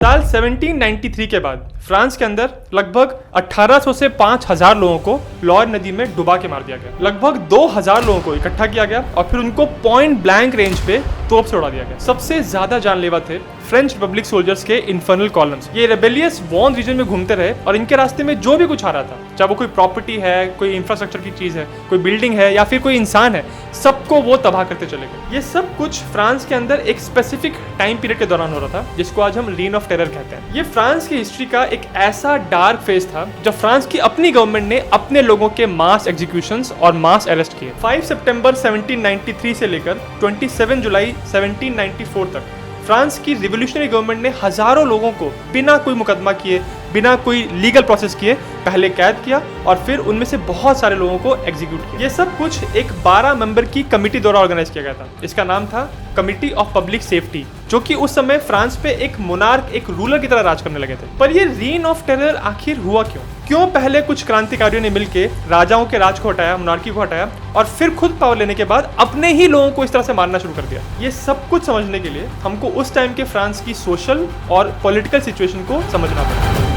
साल 1793 के बाद फ्रांस के अंदर लगभग 1800 से 5000 लोगों को लॉयर नदी में डुबा के मार दिया गया। लगभग 2000 लोगों को इकट्ठा किया गया और फिर उनको पॉइंट ब्लैंक रेंज पे तोप से उड़ा दिया गया। सबसे ज्यादा जानलेवा थे फ्रेंच रिपब्लिक सोल्जर्स के इन्फर्नल कॉलम्स। ये रेबेलियस वॉन रीजन में घूमते रहे और इनके रास्ते में जो भी कुछ आ रहा था, चाहे वो कोई प्रॉपर्टी है, कोई इंफ्रास्ट्रक्चर की चीज है, कोई बिल्डिंग है या फिर कोई इंसान है, सबको वो तबाह करते चले गए। ये सब कुछ फ्रांस के अंदर एक स्पेसिफिक टाइम पीरियड के दौरान हो रहा था, जिसको आज हम रीन ऑफ टेरर कहते हैं। ये फ्रांस की हिस्ट्री का एक ऐसा डार्क फेज था जब फ्रांस की अपनी गवर्नमेंट ने अपने लोगों के मास एग्जीक्यूशंस और मास अरेस्ट किए। 5 सितंबर 1793 से लेकर 27 जुलाई 1794 तक फ्रांस की रिवोल्यूशनरी गवर्नमेंट ने हजारों लोगों को बिना कोई मुकदमा किए, बिना कोई लीगल प्रोसेस किए पहले कैद किया और फिर उनमें से बहुत सारे लोगों को एग्जीक्यूट किया। ये सब कुछ एक 12 मेंबर की कमिटी द्वारा ऑर्गेनाइज किया गया था। इसका नाम था कमिटी ऑफ पब्लिक सेफ्टी, जो कि उस समय फ्रांस पे एक मोनार्क, एक रूलर की तरह राज करने लगे थे। पर ये रीन ऑफ टेरर आखिर हुआ क्यों पहले कुछ क्रांतिकारियों ने मिलकर राजाओं के राज को हटाया, मोनार्की को हटाया और फिर खुद पावर लेने के बाद अपने ही लोगों को इस तरह से मारना शुरू कर दिया। ये सब कुछ समझने के लिए हमको उस टाइम के फ्रांस की सोशल और पॉलिटिकल सिचुएशन को समझना पड़ेगा।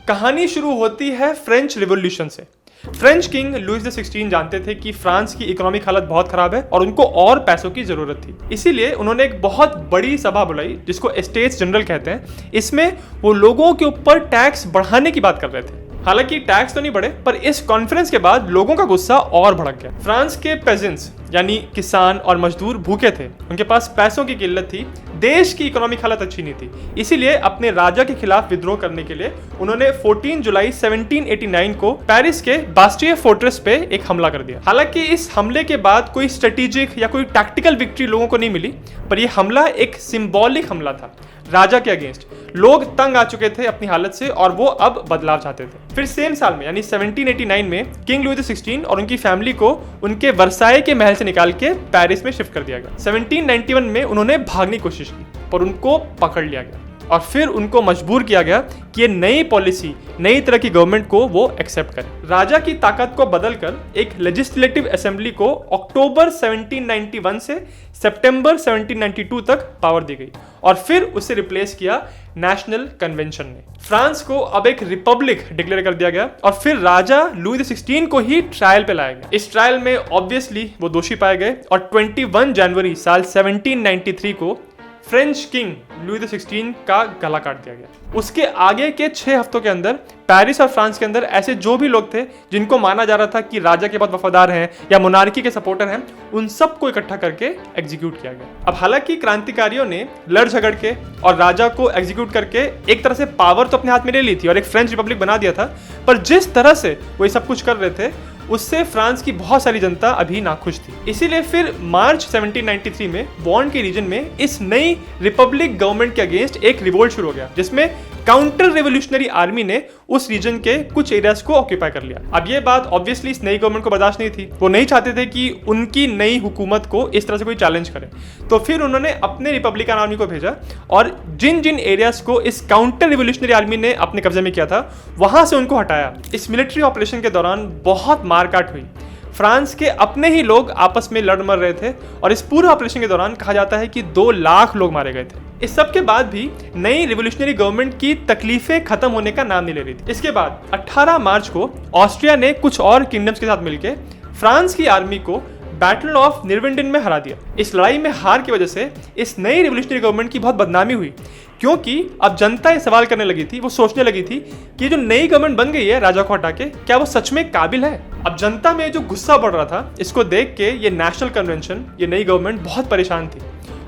कहानी शुरू होती है फ्रेंच रिवॉल्यूशन से। फ्रेंच किंग लुइस XVI जानते थे कि फ्रांस की इकोनॉमिक हालत बहुत खराब है और उनको और पैसों की जरूरत थी। इसीलिए उन्होंने एक बहुत बड़ी सभा बुलाई, जिसको एस्टेट्स जनरल कहते हैं। इसमें वो लोगों के ऊपर टैक्स बढ़ाने की बात कर रहे थे। हालांकि टैक्स तो नहीं बढ़े, पर इस कॉन्फ्रेंस के बाद लोगों का गुस्सा और भड़क गया। फ्रांस के पेजेंट्स यानी किसान और मजदूर भूखे थे, उनके पास पैसों की किल्लत थी, देश की इकोनॉमिक हालत अच्छी नहीं थी। इसीलिए अपने राजा के खिलाफ विद्रोह करने के लिए उन्होंने 14 जुलाई 1789 को पेरिस के बास्टिए फोर्ट्रेस पे एक हमला कर दिया। हालांकि इस हमले के बाद कोई स्ट्रेटेजिक या कोई टैक्टिकल विक्ट्री लोगों को नहीं मिली, पर यह हमला एक सिंबॉलिक हमला था राजा के अगेंस्ट। लोग तंग आ चुके थे अपनी हालत से और वो अब बदलाव चाहते थे। फिर सेम साल में यानी 1789 में किंग लुई XVI और उनकी फैमिली को उनके वर्साए के महल से निकाल के पेरिस में शिफ्ट कर दिया गया। 1791 में उन्होंने भागने की कोशिश की, पर उनको पकड़ लिया गया और फिर उनको मजबूर किया गया कि ये नई पॉलिसी, नई तरह की गवर्नमेंट को वो एक्सेप्ट करें। राजा की ताकत को बदलकर एक लेजिस्लेटिव असेंबली को अक्टूबर 1791 से सितंबर 1792 तक पावर दी गई और फिर उसे रिप्लेस किया नेशनल कन्वेंशन ने। फ्रांस को अब एक रिपब्लिक डिक्लेयर कर दिया गया और फिर राजा लुई XVI को ही ट्रायल पे लाया गया। इस ट्रायल में ऑब्वियसली वो दोषी पाए गए और 21 जनवरी साल 1793 को फ्रेंच किंग लुई XVI का गला काट दिया गया। उसके आगे के 6 हफ्तों के अंदर पेरिस और फ्रांस के अंदर ऐसे जो भी लोग थे जिनको माना जा रहा था कि राजा के बहुत वफादार हैं या मोनार्की के सपोर्टर हैं, उन सबको इकट्ठा करके एग्जीक्यूट किया गया। अब हालांकि क्रांतिकारियों ने लड़ झगड़ के और राजा को एग्जीक्यूट करके एक तरह से पावर तो अपने हाथ में ले ली थी और एक फ्रेंच रिपब्लिक बना दिया था, पर जिस तरह से वो सब कुछ कर रहे थे उससे फ्रांस की बहुत सारी जनता अभी नाखुश थी। इसीलिए फिर मार्च 1793 में बॉन्ड के रीजन में इस नई रिपब्लिक गवर्नमेंट के अगेंस्ट एक रिवोल्ट शुरू हो गया, जिसमें काउंटर रेवोल्यूशनरी आर्मी ने उस रीजन के कुछ एरियाज को ऑक्यूपाई कर लिया। अब ये बात ऑब्वियसली इस नई गवर्नमेंट को बर्दाश्त नहीं थी। वो नहीं चाहते थे कि उनकी नई हुकूमत को इस तरह से कोई चैलेंज करे, तो फिर उन्होंने अपने रिपब्लिकन आर्मी को भेजा और जिन जिन एरियाज को इस काउंटर रिवोल्यूशनरी आर्मी ने अपने कब्जे में किया था वहां से उनको हटाया। इस मिलिट्री ऑपरेशन के दौरान बहुत मारकाट हुई। फ्रांस के अपने ही लोग आपस में लड़ मर रहे थे और इस पूरे ऑपरेशन के दौरान कहा जाता है कि 2 लाख लोग मारे गए थे। इस सब के बाद भी नई रिवोल्यूशनरी गवर्नमेंट की तकलीफें खत्म होने का नाम नहीं ले रही थी। इसके बाद 18 मार्च को ऑस्ट्रिया ने कुछ और किंगडम्स के साथ मिलकर फ्रांस की आर्मी को बैटल ऑफ निर्विंडन में हरा दिया। इस लड़ाई में हार की वजह से इस नई रिवोल्यूशनरी गवर्नमेंट की बहुत बदनामी हुई, क्योंकि अब जनता ये सवाल करने लगी थी, वो सोचने लगी थी कि जो नई गवर्नमेंट बन गई है राजा को हटा के, क्या वो सच में काबिल है। अब जनता में जो गुस्सा बढ़ रहा था, इसको देख के ये नेशनल कन्वेंशन, ये नई गवर्नमेंट बहुत परेशान थी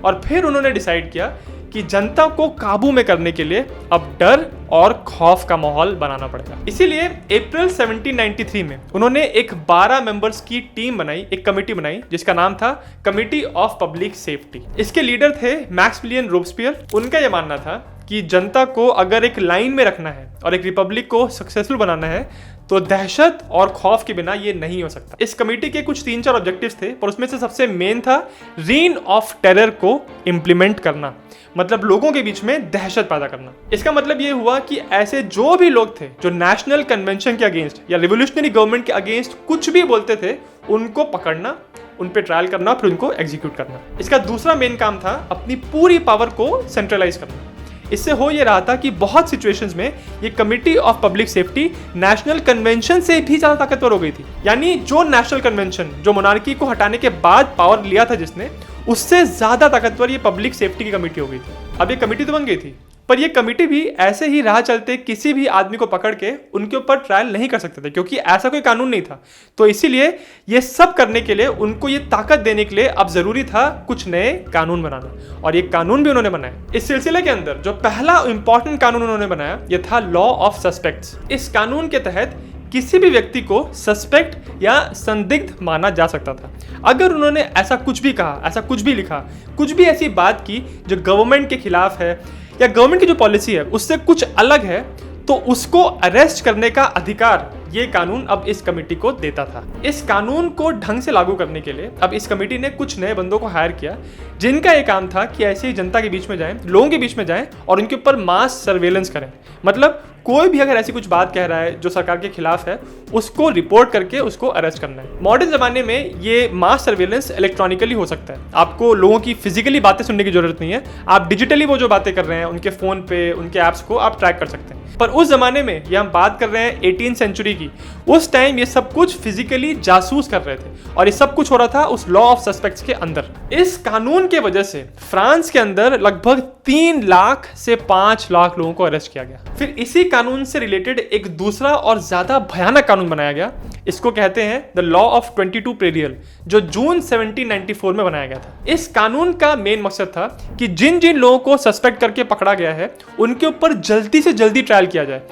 और फिर उन्होंने डिसाइड किया कि जनता को काबू में करने के लिए अब डर और खौफ का माहौल बनाना पड़ेगा। इसीलिए अप्रैल 1793 में उन्होंने एक 12 मेंबर्स की टीम बनाई, एक कमेटी बनाई, जिसका नाम था कमिटी ऑफ पब्लिक सेफ्टी। इसके लीडर थे मैक्सिमिलियन रोबेस्पियर। उनका यह मानना था कि जनता को अगर एक लाइन में रखना है और एक रिपब्लिक को सक्सेसफुल बनाना है तो दहशत और खौफ के बिना ये नहीं हो सकता। इस कमेटी के कुछ 3-4 ऑब्जेक्टिव्स थे, पर उसमें से सबसे मेन था रीन ऑफ टेरर को इम्प्लीमेंट करना, मतलब लोगों के बीच में दहशत पैदा करना। इसका मतलब ये हुआ कि ऐसे जो भी लोग थे जो नेशनल कन्वेंशन के अगेंस्ट या रिवोल्यूशनरी गवर्नमेंट के अगेंस्ट कुछ भी बोलते थे, उनको पकड़ना, उन पे ट्रायल करना, फिर उनको एग्जीक्यूट करना। इसका दूसरा मेन काम था अपनी पूरी पावर को सेंट्रलाइज करना। इससे हो ये रहा था कि बहुत सिचुएशंस में ये committee of public safety national convention से भी ज्यादा ताकतवर हो गई थी। यानी जो नेशनल कन्वेंशन जो मोनार्की को हटाने के बाद पावर लिया था जिसने, उससे ज्यादा ताकतवर ये पब्लिक सेफ्टी की कमेटी हो गई थी। अब ये कमेटी तो बन गई थी, पर ये कमेटी भी ऐसे ही राह चलते किसी भी आदमी को पकड़ के उनके ऊपर ट्रायल नहीं कर सकते थे, क्योंकि ऐसा कोई कानून नहीं था। तो इसीलिए ये सब करने के लिए, उनको ये ताकत देने के लिए अब जरूरी था कुछ नए कानून बनाना, और ये कानून भी उन्होंने बनाए। इस सिलसिले के अंदर जो पहला इंपॉर्टेंट कानून उन्होंने बनाया, ये था लॉ ऑफ सस्पेक्ट्स। इस कानून के तहत किसी भी व्यक्ति को सस्पेक्ट या संदिग्ध माना जा सकता था। अगर उन्होंने ऐसा कुछ भी कहा, ऐसा कुछ भी लिखा, कुछ भी ऐसी बात की जो गवर्नमेंट के खिलाफ है या गवर्नमेंट की जो पॉलिसी है उससे कुछ अलग है, तो उसको अरेस्ट करने का अधिकार ये कानून अब इस कमेटी को देता था। इस कानून को ढंग से लागू करने के लिए अब इस कमेटी ने कुछ नए बंदों को हायर किया, जिनका ये काम था कि ऐसे ही जनता के बीच में जाएं, लोगों के बीच में जाएं और उनके ऊपर मास सर्वेलेंस करें। मतलब कोई भी अगर ऐसी कुछ बात कह रहा है जो सरकार के खिलाफ है, उसको रिपोर्ट करके उसको अरेस्ट करना है। मॉडर्न जमाने में ये मास सर्वेलेंस इलेक्ट्रॉनिकली हो सकता है। आपको लोगों की फिजिकली बातें सुनने की जरूरत नहीं है, आप डिजिटली वो जो बातें कर रहे हैं उनके फोन पे, उनके ऐप्स को आप ट्रैक कर सकते हैं। पर उस जमाने में, ये हम बात कर रहे हैं 18th सेंचुरी की, उस टाइम ये सब कुछ फिजिकली जासूस कर रहे थे, और ये सब कुछ हो रहा था उस लॉ ऑफ सस्पेक्ट्स के अंदर। इस कानून के वजह से फ्रांस के अंदर लगभग 3 लाख से 5 लाख लोगों को अरेस्ट किया गया। फिर इसी कानून से रिलेटेड एक दूसरा और ज्यादा भयानक कानून बनाया गया, इसको कहते हैं द लॉ ऑफ 22 प्रेरियल, जो जून 1794 में बनाया गया था। इस कानून का मेन मकसद था कि जिन जिन लोगों को सस्पेक्ट करके पकड़ा गया है उनके ऊपर जल्दी से जल्दी ट्रायल किया जाए।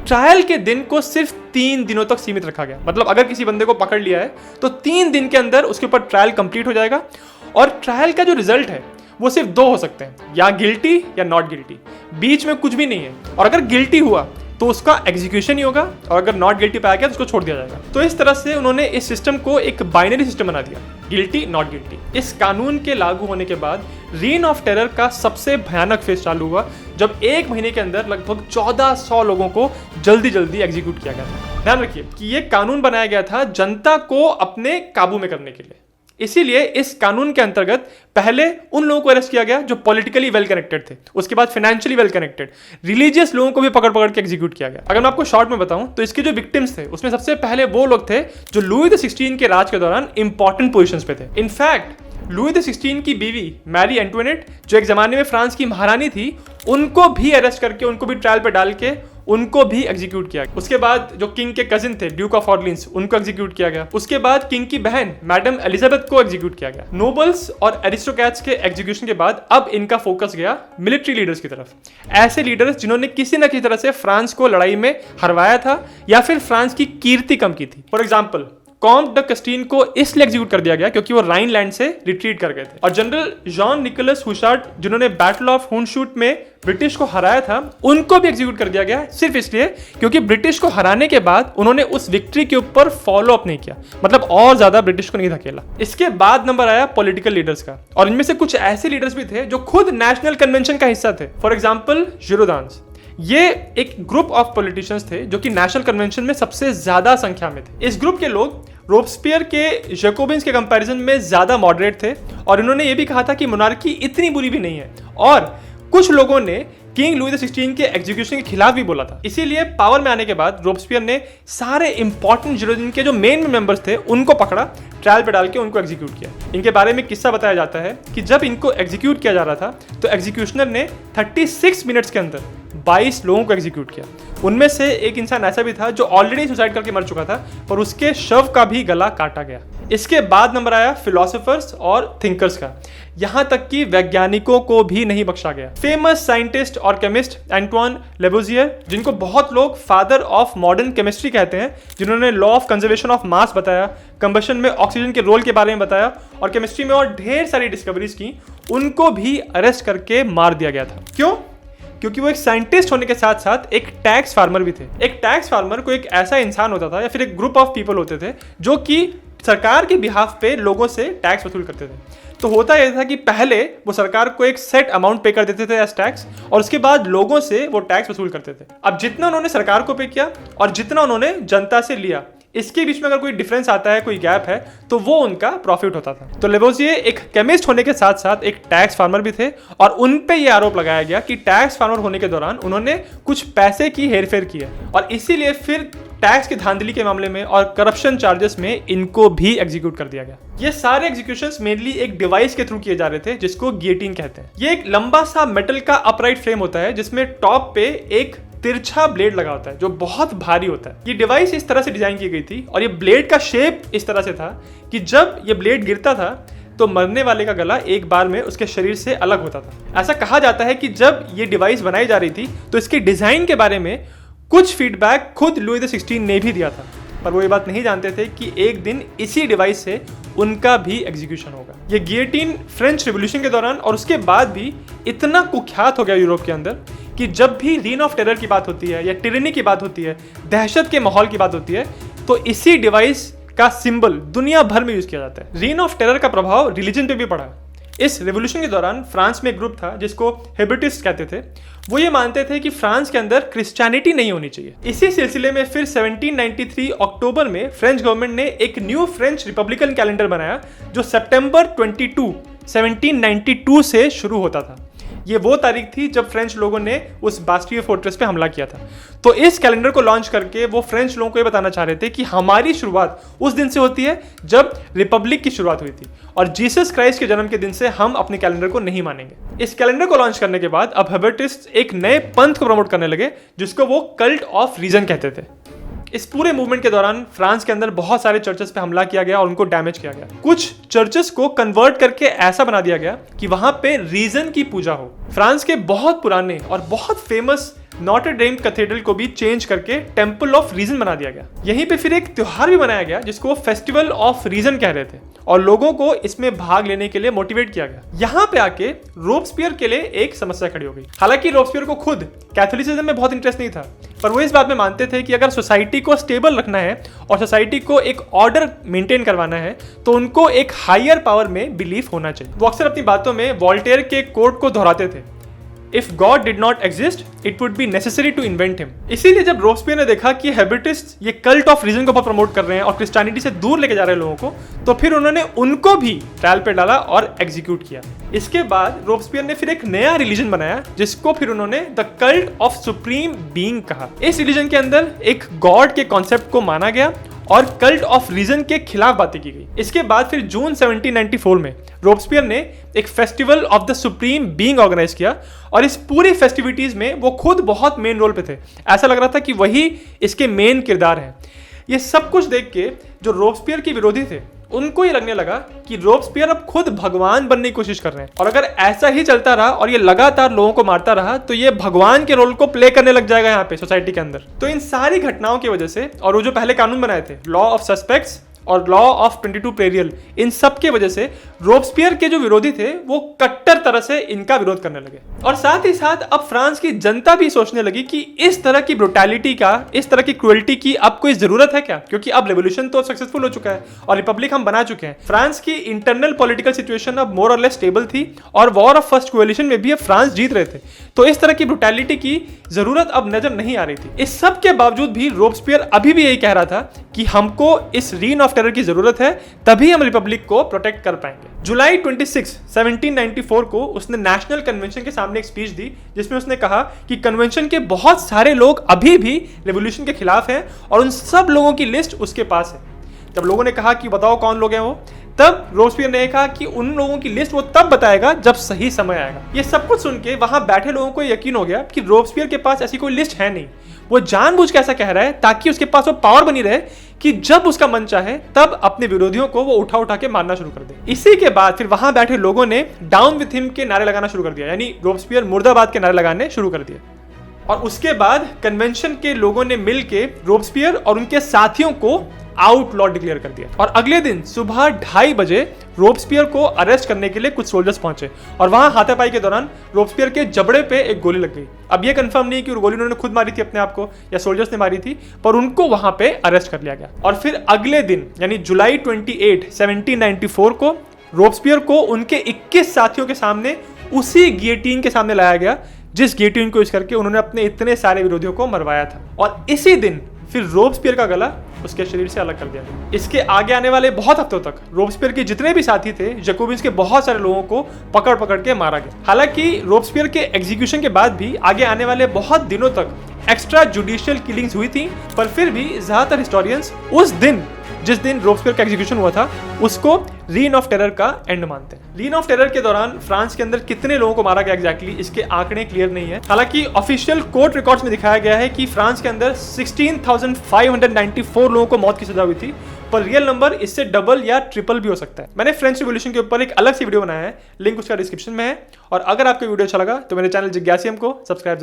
ट्रायल के दिन को सिर्फ 3 दिनों तक सीमित रखा गया। मतलब अगर किसी बंदे को पकड़ लिया है तो 3 दिन के अंदर उसके ऊपर ट्रायल कंप्लीट हो जाएगा, और ट्रायल का जो रिजल्ट है वो सिर्फ 2 हो सकते हैं, या गिल्टी या नॉट गिल्टी, बीच में कुछ भी नहीं है। और अगर गिल्टी हुआ तो उसका एग्जीक्यूशन ही होगा, और अगर नॉट गिल्टी पाया गया तो उसको छोड़ दिया जाएगा। तो इस तरह से उन्होंने इस सिस्टम को एक बाइनरी सिस्टम बना दिया, गिल्टी नॉट गिल्टी। इस कानून के लागू होने के बाद रीन ऑफ टेरर का सबसे भयानक फेज चालू हुआ, जब 1 महीने के अंदर लगभग 1400 लोगों को जल्दी जल्दी एग्जीक्यूट किया गया था। ध्यान रखिए कि यह कानून बनाया गया था जनता को अपने काबू में करने के लिए। इसीलिए इस कानून के अंतर्गत पहले उन लोगों को अरेस्ट किया गया जो पॉलिटिकली वेल कनेक्टेड थे, उसके बाद फाइनेंशियली वेल कनेक्टेड, रिलीजियस लोगों को भी पकड़ पकड़ के एग्जीक्यूट किया गया। अगर मैं आपको शॉर्ट में बताऊं तो इसके जो विक्टिम्स थे उसमें सबसे पहले वो लोग थे जो लुई XVI के राज के दौरान इंपॉर्टेंट पोजीशंस पे थे। इनफैक्ट लुई XVI की बीवी मैरी एंटोनेट, जो एक जमाने में फ्रांस की महारानी थी, उनको भी अरेस्ट करके, उनको भी ट्रायल पे डाल के उनको भी एग्जीक्यूट किया गया। उसके बाद जो किंग के कजिन थे ड्यूक ऑफ ऑर्लिन्स, उनको एग्जीक्यूट किया गया। उसके बाद किंग की बहन मैडम एलिजाबेथ को एग्जीक्यूट किया गया। नोबल्स और एरिस्टोक्रेट्स के एग्जीक्यूशन के बाद अब इनका फोकस गया मिलिट्री लीडर्स की तरफ। ऐसे लीडर्स जिन्होंने किसी न किसी तरह से फ्रांस को लड़ाई में हरवाया था या फिर फ्रांस की कीर्ति कम की थी। फॉर एग्जाम्पल, कॉम्ट द कस्टीन को इसलिए एग्जीक्यूट कर दिया गया क्योंकि वो राइनलैंड से रिट्रीट कर गए थे। और जनरल जॉन निकोलस हुशार्ट, जिन्होंने बैटल ऑफ हुनशूट में ब्रिटिश को हराया था, उनको भी एग्जीक्यूट कर दिया गया सिर्फ इसलिए क्योंकि ब्रिटिश को हराने के बाद उन्होंने उस विक्ट्री के ऊपर फॉलो अप नहीं किया, मतलब और ज्यादा ब्रिटिश को नहीं धकेला। इसके बाद नंबर आया पॉलिटिकल लीडर्स का, और इनमें से कुछ ऐसे लीडर्स भी थे जो खुद नेशनल कन्वेंशन का हिस्सा थे। फॉर एग्जाम्पल जिरोदान्स, ये एक ग्रुप ऑफ पॉलिटिशियंस थे जो कि नेशनल कन्वेंशन में सबसे ज्यादा संख्या में थे। इस ग्रुप के लोग रोबस्पियर के जैकोबिन्स के कंपैरिजन में ज्यादा मॉडरेट थे, और इन्होंने ये भी कहा था कि मोनार्की इतनी बुरी भी नहीं है, और कुछ लोगों ने किंग लुई XVI के एग्जीक्यूशन के खिलाफ भी बोला था। इसीलिए पावर में आने के बाद रोबस्पियर ने सारे इंपॉर्टेंट जिरोदिन के जो मेन मेंबर्स थे उनको पकड़ा, ट्रायल पे डाल के उनको एग्जीक्यूट किया। इनके बारे में किस्सा बताया जाता है कि जब इनको एग्जीक्यूट किया जा रहा था तो एग्जीक्यूशनर ने 36 मिनट्स के अंदर 22 लोगों को एग्जीक्यूट किया। उनमें से एक इंसान ऐसा भी था जो ऑलरेडी सुसाइड करके मर चुका था, पर उसके शव का भी गला काटा गया। इसके बाद नंबर आया फिलोसोफर्स और थिंकर्स का। यहां तक कि वैज्ञानिकों को भी नहीं बख्शा गया। फेमस साइंटिस्ट और केमिस्ट एंटवान लेबोजियर, जिनको बहुत लोग फादर ऑफ मॉडर्न केमिस्ट्री कहते हैं, जिन्होंने law of conservation of mass बताया, कंबशन में ऑक्सीजन के रोल के बारे में बताया और केमिस्ट्री में और ढेर सारी डिस्कवरीज की, उनको भी अरेस्ट करके मार दिया गया था। क्यों? क्योंकि वो एक साइंटिस्ट होने के साथ साथ एक टैक्स फार्मर भी थे। एक टैक्स फार्मर को एक ऐसा इंसान होता था या फिर एक ग्रुप ऑफ पीपल होते थे जो कि सरकार के बिहाफ पे लोगों से टैक्स वसूल करते थे। तो होता यह था कि पहले वो सरकार को एक सेट अमाउंट पे कर देते थे एज टैक्स, और उसके बाद लोगों से वो टैक्स वसूल करते थे। अब जितना उन्होंने सरकार को पे किया और जितना उन्होंने जनता से लिया, इसके बीच में अगर कोई डिफरेंस आता है, कोई गैप है, तो वो उनका प्रॉफिट होता था। तो लेवोजिए एक केमिस्ट होने के साथ साथ एक टैक्स फार्मर भी थे और उन पे ये आरोप लगाया गया कि टैक्स फार्मर होने के दौरान उन्होंने कुछ पैसे की हेरफेर की है और इसीलिए फिर टैक्स की धांधली के मामले में और करप्शन चार्जेस में इनको भी एग्जीक्यूट कर दिया गया। ये सारे एग्जीक्यूशंस मेनली एक डिवाइस के थ्रू किए जा रहे थे जिसको गियोटिन कहते हैं। ये एक लंबा सा मेटल का अपराइट फ्रेम होता है जिसमें टॉप पे एक तिरछा ब्लेड लगा होता है जो बहुत भारी होता है। ये डिवाइस इस तरह से डिजाइन की गई थी और ये ब्लेड का शेप इस तरह से था कि जब ये ब्लेड गिरता था तो मरने वाले का गला एक बार में उसके शरीर से अलग होता था। ऐसा कहा जाता है कि जब ये डिवाइस बनाई जा रही थी तो इसके डिजाइन के बारे में कुछ फीडबैक खुद लुई XVI ने भी दिया था, पर वो ये बात नहीं जानते थे कि एक दिन इसी डिवाइस से उनका भी एग्जीक्यूशन होगा। ये गियोटिन फ्रेंच रिवॉल्यूशन के दौरान और उसके बाद भी इतना कुख्यात हो गया यूरोप के अंदर कि जब भी रीन ऑफ टेरर की बात होती है या टिरेनी की बात होती है, दहशत के माहौल की बात होती है, तो इसी डिवाइस का सिंबल दुनिया भर में यूज किया जाता है। रीन ऑफ टेरर का प्रभाव रिलीजन पे भी पड़ा। इस रेवोल्यूशन के दौरान फ्रांस में एक ग्रुप था जिसको हेबिटिस्ट कहते थे। वो ये मानते थे कि फ्रांस के अंदर क्रिश्चियनिटी नहीं होनी चाहिए। इसी सिलसिले में फिर 1793 अक्टूबर में फ्रेंच गवर्नमेंट ने एक न्यू फ्रेंच रिपब्लिकन कैलेंडर बनाया जो सितंबर 22, 1792 से शुरू होता था। ये वो तारीख थी जब फ्रेंच लोगों ने उस बास्टिए फोर्ट्रेस पे हमला किया था। तो इस कैलेंडर को लॉन्च करके वो फ्रेंच लोगों को ये बताना चाह रहे थे कि हमारी शुरुआत उस दिन से होती है जब रिपब्लिक की शुरुआत हुई थी और जीसस क्राइस्ट के जन्म के दिन से हम अपने कैलेंडर को नहीं मानेंगे। इस कैलेंडर को लॉन्च करने के बाद अब हेबिटिस्ट एक नए पंथ को प्रमोट करने लगे जिसको वो कल्ट ऑफ रीजन कहते थे। इस पूरे मूवमेंट के दौरान फ्रांस के अंदर बहुत सारे चर्चेस पे हमला किया गया और उनको डैमेज किया गया। कुछ चर्चेस को कन्वर्ट करके ऐसा बना दिया गया कि वहां पे रीजन की पूजा हो। फ्रांस के बहुत पुराने और बहुत फेमस नॉटर डेम कैथेड्रल को भी चेंज करके टेंपल ऑफ रीजन बना दिया गया। यहीं पे फिर एक त्योहार भी बनाया गया जिसको फेस्टिवल ऑफ रीजन कह रहे थे और लोगों को इसमें भाग लेने के लिए मोटिवेट किया गया। यहाँ पे आके रोब्सपियर के लिए एक समस्या खड़ी हो गई। हालांकि रोब्सपियर को खुद कैथोलिसिज्म में बहुत इंटरेस्ट नहीं था, पर वो इस बात में मानते थे कि अगर सोसाइटी को स्टेबल रखना है और सोसाइटी को एक ऑर्डर मेंटेन करवाना है तो उनको एक हायर पावर में बिलीफ होना चाहिए। वो अक्सर अपनी बातों में वॉल्टेयर के कोट को दोहराते थे, If God did not exist, it would be necessary to invent him। इसीलिए जब रोब्सपियर ने देखा कि हेबिटिस्ट ये कल्ट ऑफ रीजन को बहुत प्रमोट कर रहे हैं और क्रिश्चियनिटी से दूर लेके जा रहे हैं लोगों को, तो फिर उन्होंने उनको भी ट्रायल पे डाला और एग्जीक्यूट किया। इसके बाद रोब्सपियर ने फिर एक नया रिलीजन बनाया जिसको फिर उन्होंने the cult of supreme being कहा। इस रिलीजन के अंदर एक गॉड के कॉन्सेप्ट को माना गया और कल्ट ऑफ रीजन के खिलाफ बातें की गई। इसके बाद फिर जून 1794 में रोब्सपियर ने एक festival of the supreme being organize किया और इस पूरी फेस्टिविटीज में वो खुद बहुत मेन रोल पे थे। ऐसा लग रहा था कि वही इसके मेन किरदार हैं। ये सब कुछ देख के जो रोब्सपियर के विरोधी थे उनको ये लगने लगा कि रोब्सपियर अब खुद भगवान बनने की कोशिश कर रहे हैं और अगर ऐसा ही चलता रहा और ये लगातार लोगों को मारता रहा तो ये भगवान के रोल को प्ले करने लग जाएगा यहाँ पे सोसाइटी के अंदर। तो इन सारी घटनाओं की वजह से और वो जो पहले कानून बनाए थे लॉ ऑफ सस्पेक्ट्स और लॉ ऑफ 22 पेरियल, इन सब के वजह से रोब्सपियर के जो विरोधी थे वो कट्टर तरह से इनका विरोध करने लगे। और साथ ही साथ अब फ्रांस की जनता भी सोचने लगी कि इस तरह की ब्रुटैलिटी का, इस तरह की क्रुएल्टी की अब कोई जरूरत है क्या, क्योंकि अब रेवोल्यूशन तो सक्सेसफुल हो चुका है और रिपब्लिक हम बना चुके हैं। फ्रांस की इंटरनल पॉलिटिकल सिचुएशन अब मोर और लेस स्टेबल थी और वॉर ऑफ फर्स्ट कोएलिशन में भी अब फ्रांस जीत रहे थे, तो इस तरह की ब्रुटैलिटी की जरूरत अब नजर नहीं आ रही थी। इस सब के बावजूद भी रोब्सपियर अभी भी यही कह रहा था कि हमको इस रीन ऑफ टेरर की जरूरत है, तभी हम रिपब्लिक को प्रोटेक्ट कर पाएंगे। जुलाई 26, 1794 को उसने नेशनल कन्वेंशन के सामने एक स्पीच दी जिसमें उसने कहा कि कन्वेंशन के बहुत सारे लोग अभी भी रेवोल्यूशन के खिलाफ हैं और उन सब लोगों की लिस्ट उसके पास है। जब लोगों ने कहा कि बताओ कौन लोग हैं वो, तब रोब्सपियर ने कहा कि उन लोगों की लिस्ट वो तब बताएगा जब सही समय आएगा। ये सब कुछ सुन के वहां बैठे लोगों को यकीन हो गया कि रोब्सपियर के पास ऐसी कोई लिस्ट है नहीं। वो जानबूझ के ऐसा कह रहा है ताकि उसके पास वो पावर बनी रहे कि जब उसका मन चाहे तब अपने विरोधियों को वो उठा उठा के मारना शुरू कर दे। इसी के बाद फिर वहां बैठे लोगों ने डाउन विथ हिम के नारे लगाना शुरू कर दिया, यानी रोब्सपियर मुर्दाबाद के नारे लगाने शुरू कर दिए। और उसके बाद कन्वेंशन के लोगों ने मिलके रोब्सपियर और उनके साथियों को आउटलॉ डिक्लेयर कर दिया। और अगले दिन सुबह 2:30 बजे रोब्सपियर को अरेस्ट करने के लिए कुछ सोल्जर्स पहुंचे और वहां हाथापाई के दौरान रोब्सपियर के जबड़े पे एक गोली लग गई। अब यह कंफर्म नहीं कि गोली उन्होंने खुद मारी थी अपने आप को या सोल्जर्स ने मारी थी, पर उनको वहां पे अरेस्ट कर लिया गया। और फिर अगले दिन यानी जुलाई 28, 1794 को रोब्सपियर को उनके 21 साथियों के सामने उसी गियोटिन के सामने लाया गया जिस गियोटिन को यूज करके उन्होंने अपने इतने सारे विरोधियों को मरवाया था। और इसी दिन फिर रोब्सपियर का गला उसके शरीर से अलग कर दिया गया। इसके आगे आने वाले बहुत हफ्तों तक रोबस्पियर के जितने भी साथी थे, जैकोबिन्स के बहुत सारे लोगों को पकड़ पकड़ के मारा गया। हालांकि रोबस्पियर के एग्जीक्यूशन के बाद भी आगे आने वाले बहुत दिनों तक एक्स्ट्रा जुडिशियल किलिंग्स हुई थी, पर फिर भी ज्यादातर हिस्टोरियंस उस दिन जिस दिन रोबस्पियर का एग्जीक्यूशन हुआ था उसको रीन ऑफ टेरर का एंड मानते हैं। रीन ऑफ टेरर के दौरान फ्रांस के अंदर कितने लोगों को मारा गया एग्जैक्टली इसके आंकड़े क्लियर नहीं है। हालांकि ऑफिशियल कोर्ट रिकॉर्ड्स में दिखाया गया है कि फ्रांस के अंदर 16,594 लोगों को मौत की सजा हुई थी, पर रियल नंबर इससे डबल या ट्रिपल भी हो सकता है। मैंने फ्रेंच रिवॉल्यूशन के ऊपर एक अलग सी वीडियो बनाया है, लिंक उसका डिस्क्रिप्शन में है। और अगर आपको वीडियो अच्छा लगा तो मेरे चैनल जिज्ञासियम को सब्सक्राइब